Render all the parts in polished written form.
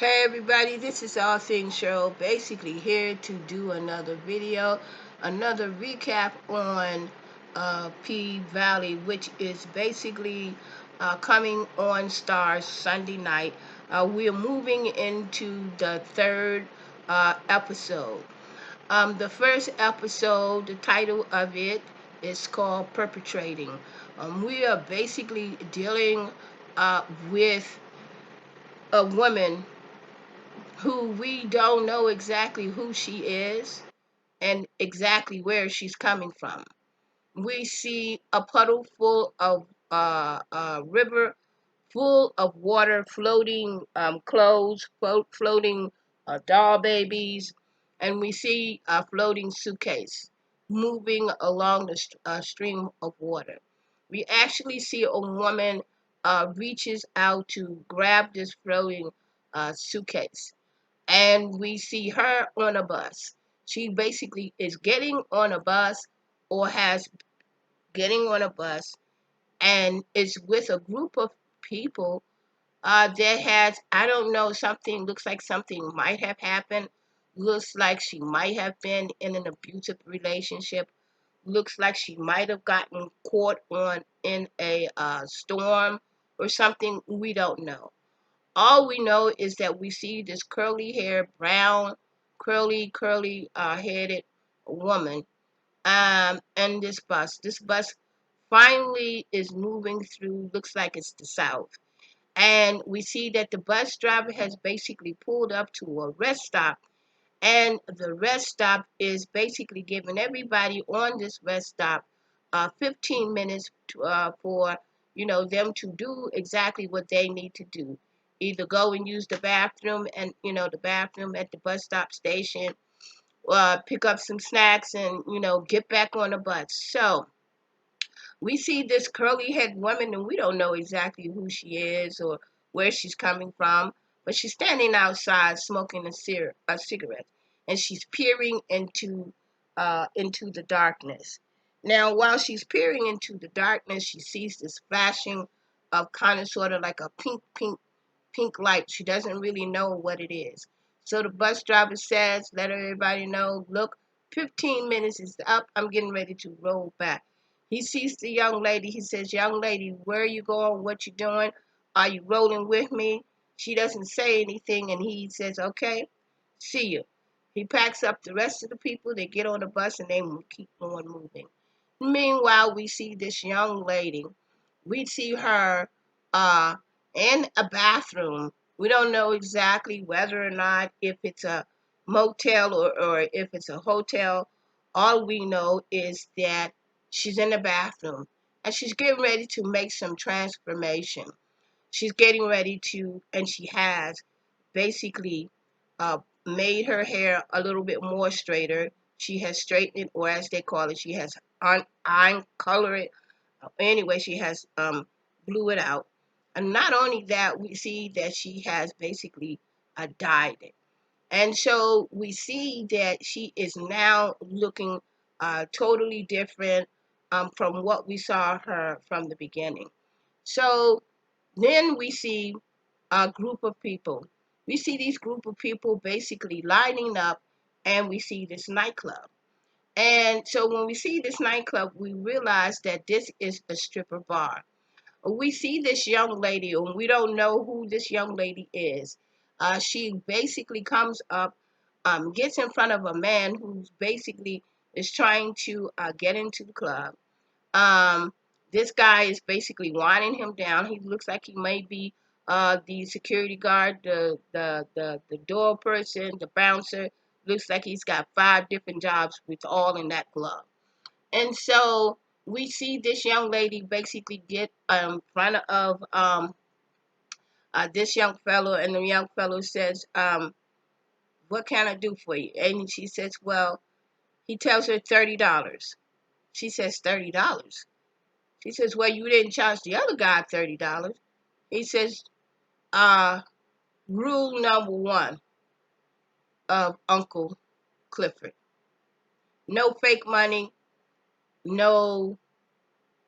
Hey everybody, this is All Things Cheryl, basically here to do another video, another recap on P.Valley, which is basically coming on Stars Sunday night. We're moving into the third episode. The first episode, the title of it is called Perpetrating. We are basically dealing with a woman who we don't know exactly who she is and exactly where she's coming from. We see a puddle full of river full of water, floating clothes, floating doll babies, and we see a floating suitcase moving along the stream of water. We actually see a woman reaches out to grab this floating suitcase, and we see her on a bus. She basically is getting on a bus or has getting on a bus and is with a group of people that has, I don't know, something looks like something might have happened. Looks like she might have been in an abusive relationship. Looks like she might have gotten caught on in a storm or something. We don't know. All we know is that we see this curly hair, brown, curly headed woman and this bus. This bus finally is moving through, looks like it's the south. And we see that the bus driver has basically pulled up to a rest stop, and the rest stop is basically giving everybody on this rest stop 15 minutes for them to do exactly what they need to do, either go and use the bathroom and the bathroom at the bus stop station, pick up some snacks, and get back on the bus. So we see this curly head woman, and we don't know exactly who she is or where she's coming from, but she's standing outside smoking a cigarette, and she's peering into the darkness. Now, while she's peering into the darkness, she sees this flashing of kind of sort of like a pink light. She doesn't really know what it is. So the bus driver says, let everybody know, look, 15 minutes is up. I'm getting ready to roll back. He sees the young lady. He says, young lady, where are you going? What you doing? Are you rolling with me? She doesn't say anything, and he says, okay, see you. He packs up the rest of the people. They get on the bus, and they keep on moving. Meanwhile, we see this young lady. We see her uh, in a bathroom. We don't know exactly whether or not if it's a motel or if it's a hotel. All we know is that she's in the bathroom and she's getting ready to make some transformation. She's getting ready to, and she has basically uh, made her hair a little bit more straighter. She has straightened it, or as they call it, she has on color it. Anyway, she has blew it out. And not only that, we see that she has basically dyed it. And so we see that she is now looking totally different from what we saw her from the beginning. So then we see a group of people. We see these group of people basically lining up, and we see this nightclub. And so when we see this nightclub, we realize that this is a stripper bar. We see this young lady, and we don't know who this young lady is. She basically comes up, gets in front of a man who's basically is trying to get into the club. Um, this guy is basically winding him down. He looks like he may be the security guard, the door person, the bouncer. Looks like he's got 5 different jobs with all in that glove. And so we see this young lady basically get in front of this young fellow, and the young fellow says, "What can I do for you?" And she says, "Well," he tells her $30. She says, $30. She says, "Well, you didn't charge the other guy $30." He says, uh, "Rule number one of Uncle Clifford: no fake money, no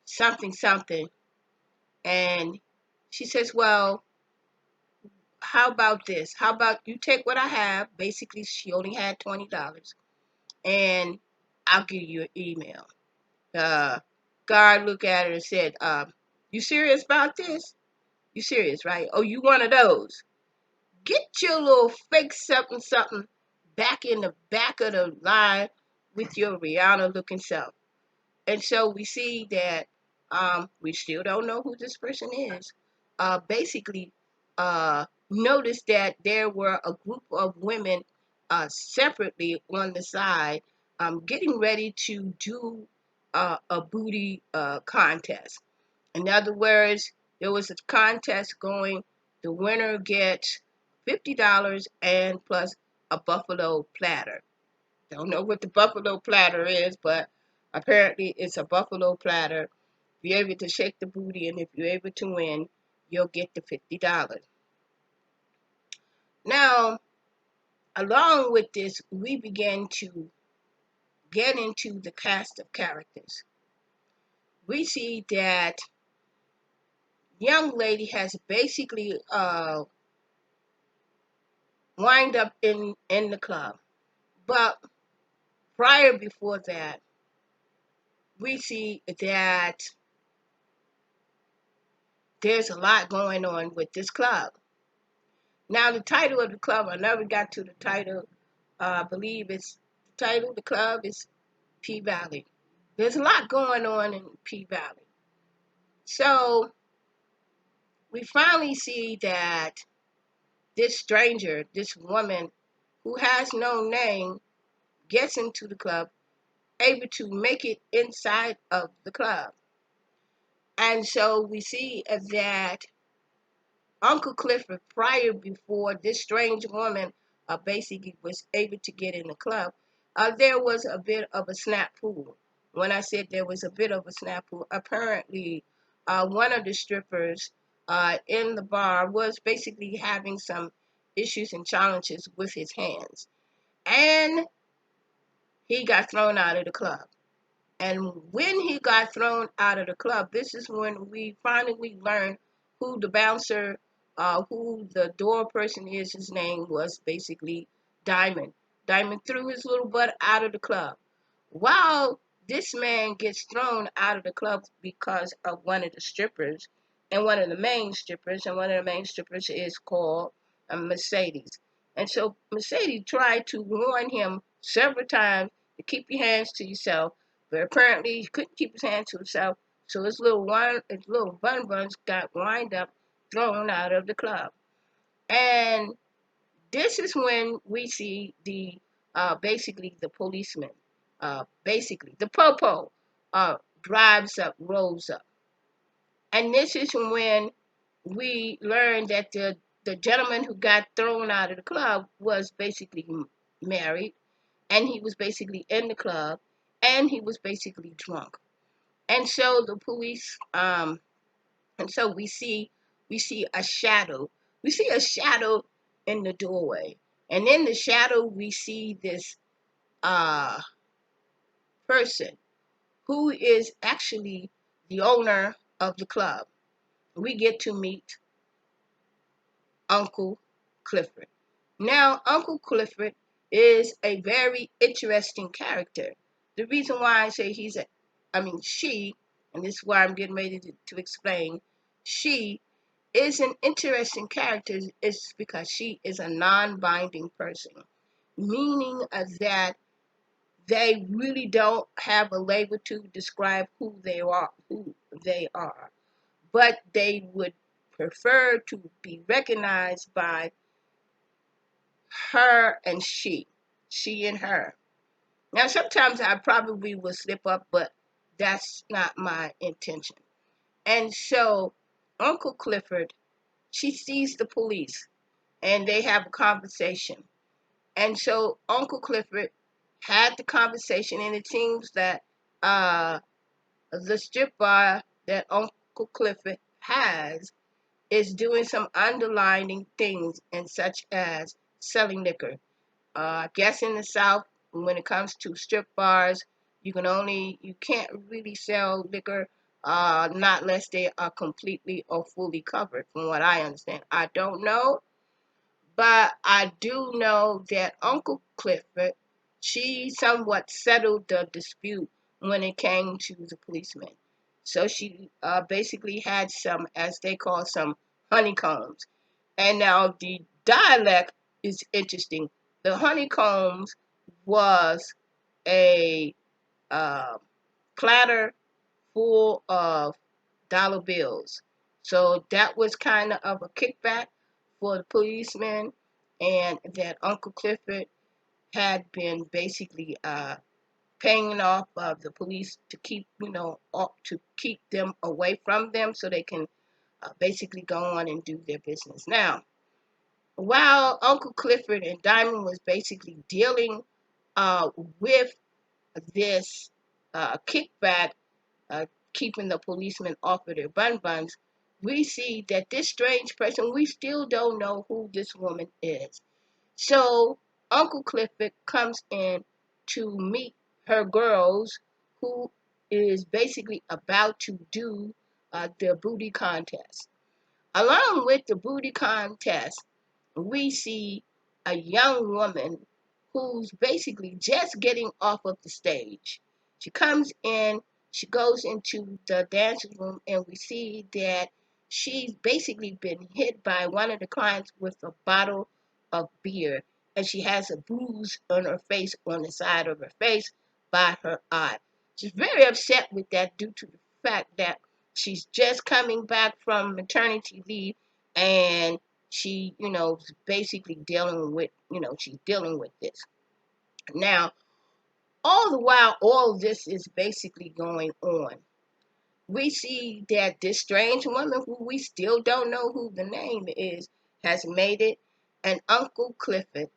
something something." And she says, "Well, how about this? How about you take what I have? Basically, she only had $20, and I'll give you an email. The guard looked at her and said, you serious about this? You serious, right? Oh, you one of those. Get your little fake something something back in the back of the line with your Rihanna looking self. And so we see that we still don't know who this person is. Basically, notice that there were a group of women separately on the side getting ready to do a booty contest. In other words, there was a contest going. The winner gets $50 and plus a buffalo platter. Don't know what the buffalo platter is, but apparently it's a buffalo platter. If you're able to shake the booty and if you're able to win, you'll get the $50. Now, along with this, we began to get into the cast of characters. We see that young lady has basically wind up in the club. But prior before that, we see that there's a lot going on with this club. Now, the title of the club, I never got to the title. I believe it's the title of the club is P.Valley. There's a lot going on in P.Valley. So we finally see that this stranger, this woman who has no name, gets into the club, able to make it inside of the club. And so we see that Uncle Clifford, prior before this strange woman basically was able to get in the club, there was a bit of a snafu. When I said there was a bit of a snafu, apparently one of the strippers in the bar was basically having some issues and challenges with his hands. And he got thrown out of the club. And when he got thrown out of the club, this is when we finally learned who the bouncer, who the door person is. His name was basically Diamond. Diamond threw his little butt out of the club. While this man gets thrown out of the club because of one of the strippers, and one of the main strippers, and one of the main strippers is called Mercedes. And so Mercedes tried to warn him several times to keep your hands to yourself, but apparently he couldn't keep his hands to himself, so his little bun buns got wind up, thrown out of the club. And this is when we see the basically the policeman, basically the popo, drives up, rolls up, and this is when we learn that the gentleman who got thrown out of the club was basically married, and he was basically in the club, and he was basically drunk. And so the police, and so we see a shadow. We see a shadow in the doorway, and in the shadow we see this uh, person who is actually the owner of the club. We get to meet Uncle Clifford. Now, Uncle Clifford is a very interesting character. The reason why I say she, and this is why I'm getting ready to explain, she is an interesting character is because she is a non-binding person, meaning that they really don't have a label to describe who they are, but they would prefer to be recognized by her and she and her. Now, sometimes I probably will slip up, but that's not my intention. And so, Uncle Clifford, she sees the police and they have a conversation. And so, Uncle Clifford had the conversation, and it seems that the strip bar that Uncle Clifford has is doing some underlining things, and such as selling liquor. I guess in the South, when it comes to strip bars, you can't really sell liquor, not unless they are completely or fully covered, from what I understand. I don't know, But I do know that Uncle Clifford, she somewhat settled the dispute when it came to the policeman. So she basically had some, as they call, some honeycombs. And now the dialect is interesting. The honeycombs was a uh, platter full of dollar bills. So that was kind of a kickback for the policeman, and that Uncle Clifford had been basically paying off of the police to keep, to keep them away from them so they can basically go on and do their business. Now, while Uncle Clifford and Diamond was basically dealing uh, with this kickback, uh, keeping the policemen off of their buns, we see that this strange person, we still don't know who this woman is. So Uncle Clifford comes in to meet her girls, who is basically about to do their booty contest. Along with the booty contest, we see a young woman who's basically just getting off of the stage. She comes in, she goes into the dancing room, and we see that she's basically been hit by one of the clients with a bottle of beer, and she has a bruise on her face, on the side of her face, by her eye. She's very upset with that due to the fact that she's just coming back from maternity leave, and she, basically dealing with, she's dealing with this. Now, all the while, all this is basically going on, we see that this strange woman, who we still don't know who the name is, has made it, and Uncle Clifford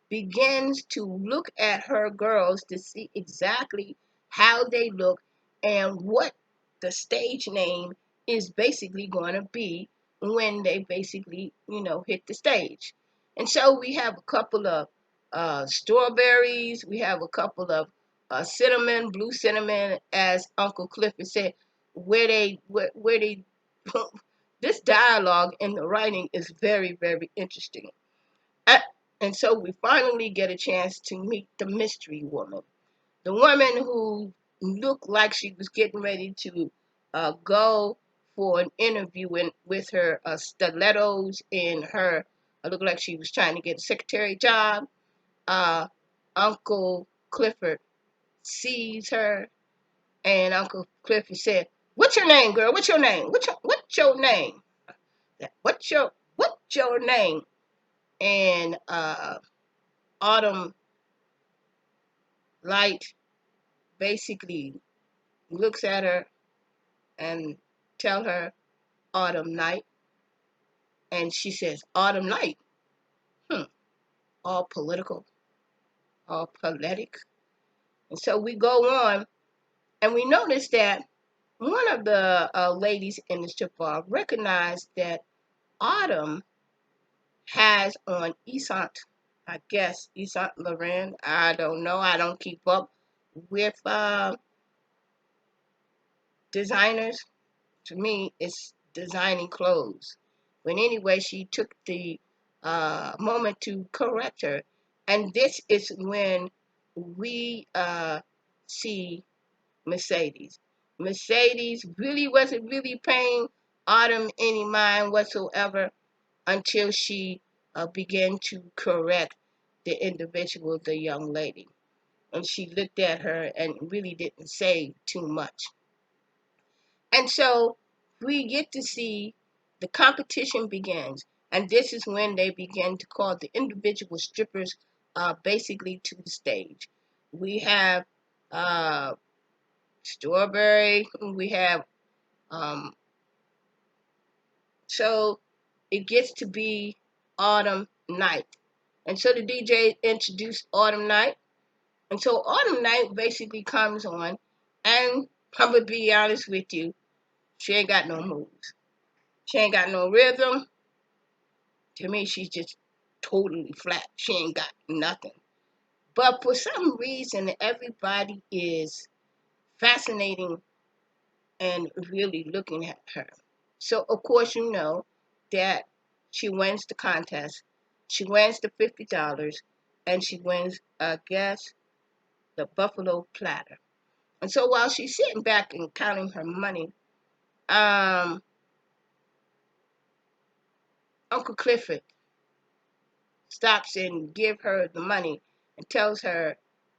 begins to look at her girls to see exactly how they look and what the stage name is basically going to be when they basically, hit the stage. And so we have a couple of strawberries, we have a couple of cinnamon, blue cinnamon, as Uncle Clifford said, where they, this dialogue and the writing is very, very interesting. Uh, And so we finally get a chance to meet the mystery woman, the woman who looked like she was getting ready to go for an interview with her stilettos in her. Looked like she was trying to get a secretary job. Uh, Uncle Clifford sees her, and Uncle Clifford said, "What's your name, girl? What's your name? What's your name? What's your name?" And Autumn Light basically looks at her and tell her Autumn Night, and she says Autumn Night. Hmm, all political, all poetic. And so we go on, and we notice that one of the ladies in the strip bar recognized that Autumn has on Esant, I guess Esant Laurent. I don't know. I don't keep up with designers. To me, it's designing clothes. But anyway, she took the moment to correct her. And this is when we see Mercedes. Mercedes really wasn't really paying Autumn any mind whatsoever until she began to correct the individual, the young lady. And she looked at her and really didn't say too much. And so we get to see the competition begins. And this is when they begin to call the individual strippers basically to the stage. We have uh, Strawberry, we have, um, so it gets to be Autumn Night. And so the DJ introduced Autumn Night. And so Autumn Night basically comes on, and I'm going to be honest with you, she ain't got no moves. She ain't got no rhythm. To me, she's just totally flat. She ain't got nothing. But for some reason, everybody is fascinating and really looking at her. So, of course, you know that she wins the contest. She wins the $50, and she wins, guess, the buffalo platter. And so while she's sitting back and counting her money, um, Uncle Clifford stops and give her the money and tells her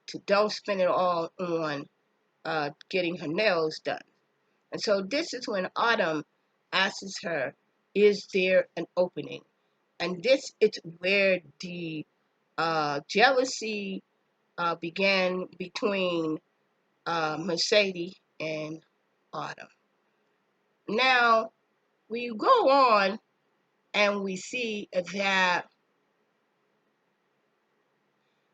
to don't spend it all on getting her nails done. And so this is when Autumn asks her, "Is there an opening?" And this is where the jealousy began between Mercedes and Autumn. Now we go on and we see that,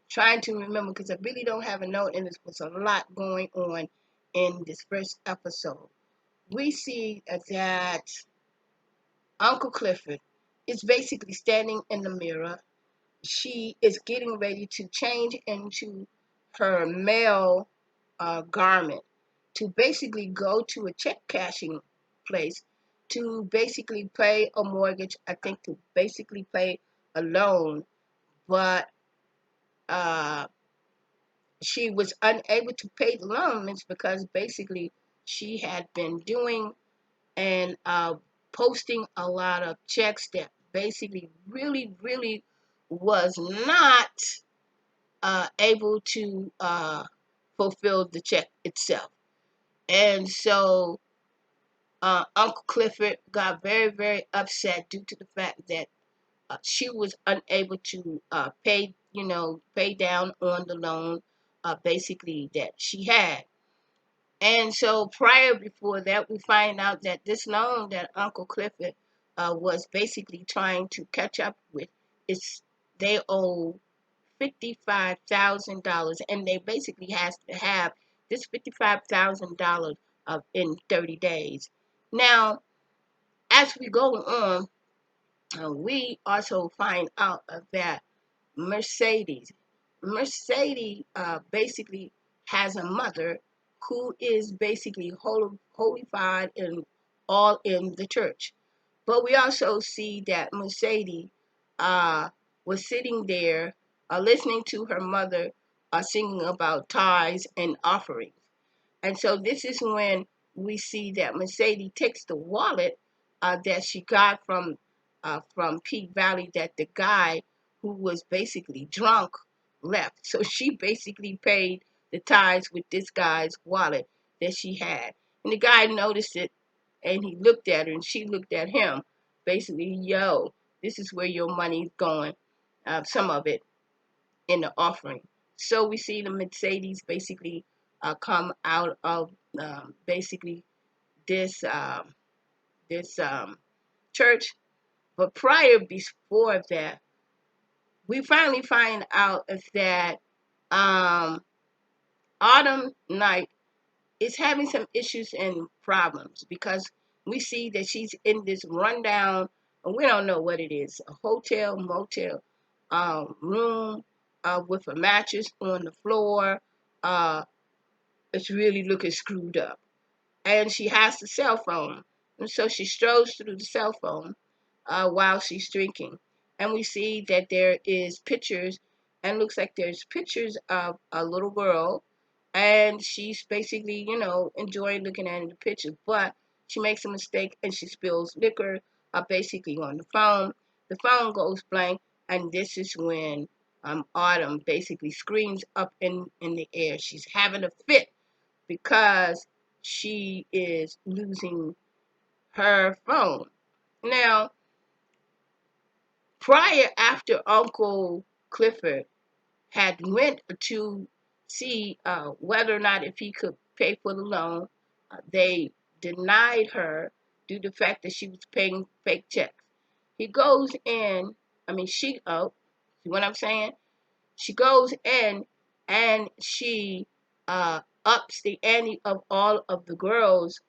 trying to remember because I really don't have a note, and there was a lot going on in this first episode. We see that Uncle Clifford is basically standing in the mirror. She is getting ready to change into her male garment to basically go to a check cashing place to basically pay a mortgage, I think to basically pay a loan, but uh, she was unable to pay the loans because basically she had been doing and posting a lot of checks that basically really was not able to fulfill the check itself. And so Uncle Clifford got very upset due to the fact that she was unable to pay down on the loan basically that she had. And so prior before that, we find out that this loan that Uncle Clifford was basically trying to catch up with is they owe $55,000, and they basically has to have this $55,000 in 30 days. Now, as we go on, we also find out that Mercedes. Mercedes basically has a mother who is basically holified and all in the church. But we also see that Mercedes uh, was sitting there listening to her mother singing about tithes and offerings. And so this is when we see that Mercedes takes the wallet that she got from P.Valley that the guy who was basically drunk left. So she basically paid the tithes with this guy's wallet that she had. And the guy noticed it and he looked at her and she looked at him. Basically, yo, this is where your money's going. Some of it in the offering. So we see the Mercedes basically come out of basically this this church. But prior before that, we finally find out that um, Autumn Night is having some issues and problems because we see that she's in this rundown, and we don't know what it is, a hotel, motel room with a mattress on the floor. Uh, it's really looking screwed up. And she has the cell phone. And so she strolls through the cell phone while she's drinking. And we see that there is pictures, and looks like there's pictures of a little girl, and she's basically, enjoying looking at the pictures. But she makes a mistake and she spills liquor basically on the phone. The phone goes blank, and this is when Autumn basically screams up in the air. She's having a fit because she is losing her phone. Now, prior after Uncle Clifford had went to see whether or not if he could pay for the loan, they denied her due to the fact that she was paying fake checks. He goes in, see what I'm saying? She goes in and she ups the ante of all of the girls'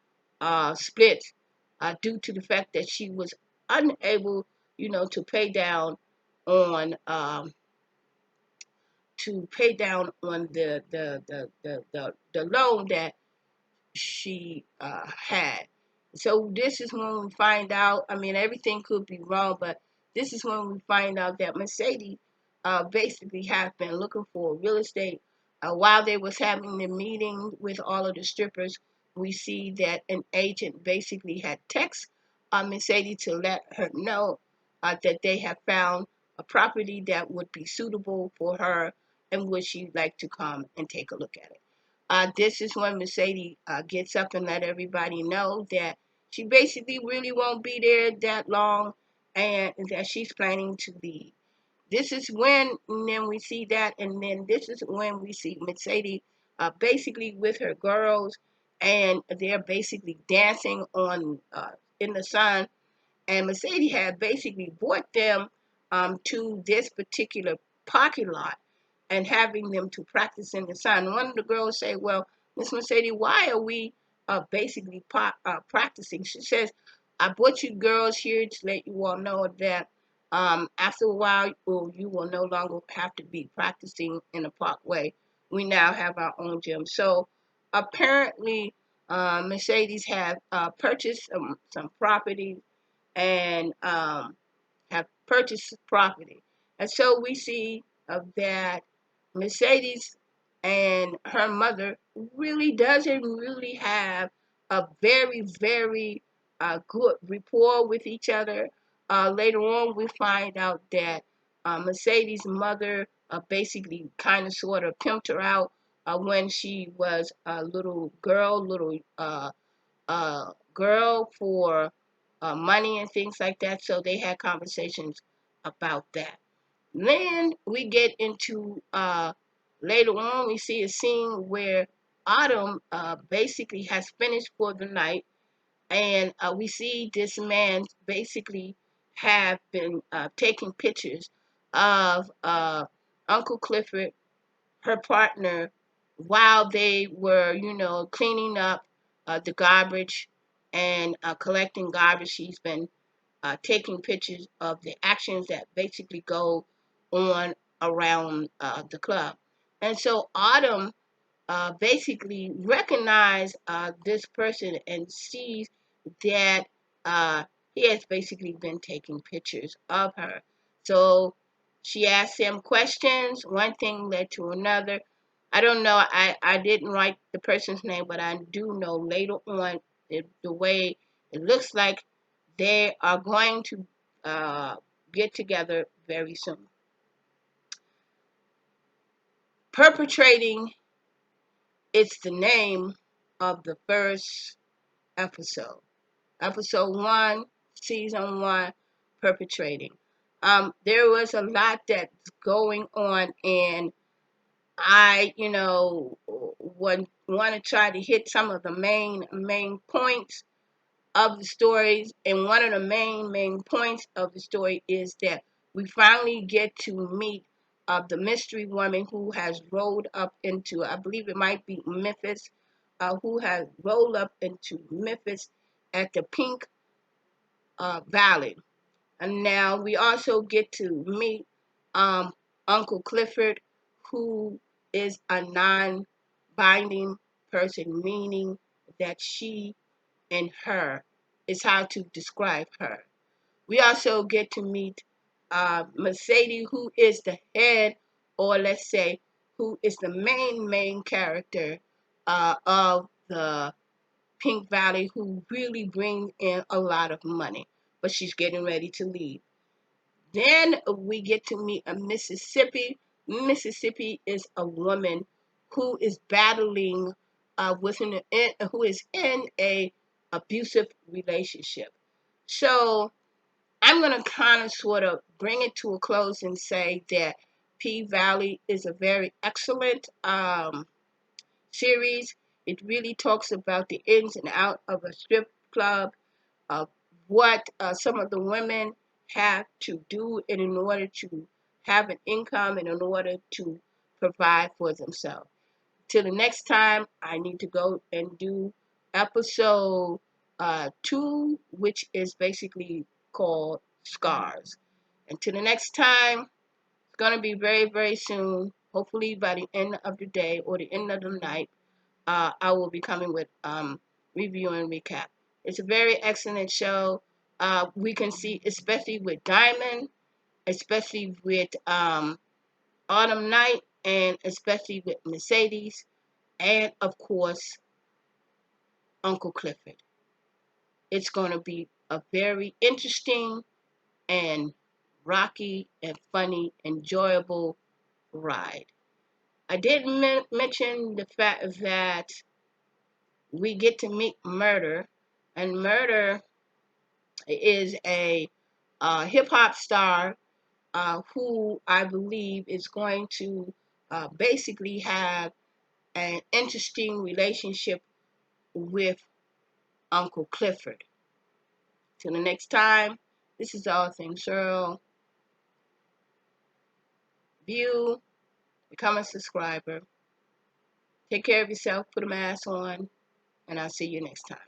splits due to the fact that she was unable, to pay down on the loan that she had. So this is when we find out. I mean, everything could be wrong, but this is when we find out that Mercedes basically has been looking for real estate. While they was having the meeting with all of the strippers, we see that an agent basically had text Mercedes to let her know that they have found a property that would be suitable for her and would she like to come and take a look at it. This is when Mercedes gets up and let everybody know that she basically really won't be there that long and that she's planning to leave. This is when, and then we see that, and then this is when we see Mercedes basically with her girls, and they're basically dancing on in the sun. And Mercedes had basically brought them to this particular parking lot and having them to practice in the sun. One of the girls say, "Well, Miss Mercedes, why are we basically practicing?" She says, "I brought you girls here to let you all know that after a while, you will no longer have to be practicing in a parkway. We now have our own gym." So apparently, Mercedes had purchased some property and have purchased property. And so we see that Mercedes and her mother really doesn't really have a very good rapport with each other. Later on, we find out that Mercedes' mother basically kind of sort of pimped her out when she was a little girl for money and things like that. So they had conversations about that. Then we get into later on, we see a scene where Autumn basically has finished for the night, and we see this man basically have been taking pictures of Uncle Clifford, her partner, while they were, cleaning up the garbage and collecting garbage. She's been taking pictures of the actions that basically go on around the club. And so Autumn basically recognize this person and sees that uh, he has basically been taking pictures of her. So she asked him questions. One thing led to another. I don't know. I didn't write the person's name, but I do know later on the way it looks like they are going to get together very soon. Perpetrating is the name of the first episode. Episode 1, season 1, perpetrating. There was a lot that's going on, and I, want to try to hit some of the main points of the stories. And one of the main points of the story is that we finally get to meet the mystery woman who has rolled up into, I believe it might be Memphis, who has rolled up into Memphis at the Pink Valley. And now we also get to meet um, Uncle Clifford, who is a non-binding person, meaning that she and her is how to describe her. We also get to meet Mercedes, who is the head, or let's say, who is the main character of the Pink Valley, who really brings in a lot of money. But she's getting ready to leave. Then we get to meet a Mississippi. Mississippi is a woman who is battling who is in a abusive relationship. So I'm gonna kind of sort of bring it to a close and say that P-Valley is a very excellent series. It really talks about the ins and outs of a strip club, of what some of the women have to do in order to have an income and in order to provide for themselves. Till the next time, I need to go and do episode 2, which is basically called Scars. Until the next time, it's going to be very soon. Hopefully by the end of the day or the end of the night, I will be coming with review and recap. It's a very excellent show. We can see, especially with Diamond, especially with Autumn Night, and especially with Mercedes, and of course, Uncle Clifford. It's going to be a very interesting and rocky and funny, enjoyable ride. I did mention the fact that we get to meet Murder, and Murder is a hip hop star who I believe is going to basically have an interesting relationship with Uncle Clifford. Till the next time, this is All Things Cheryl. View, become a subscriber. Take care of yourself, put a mask on, and I'll see you next time.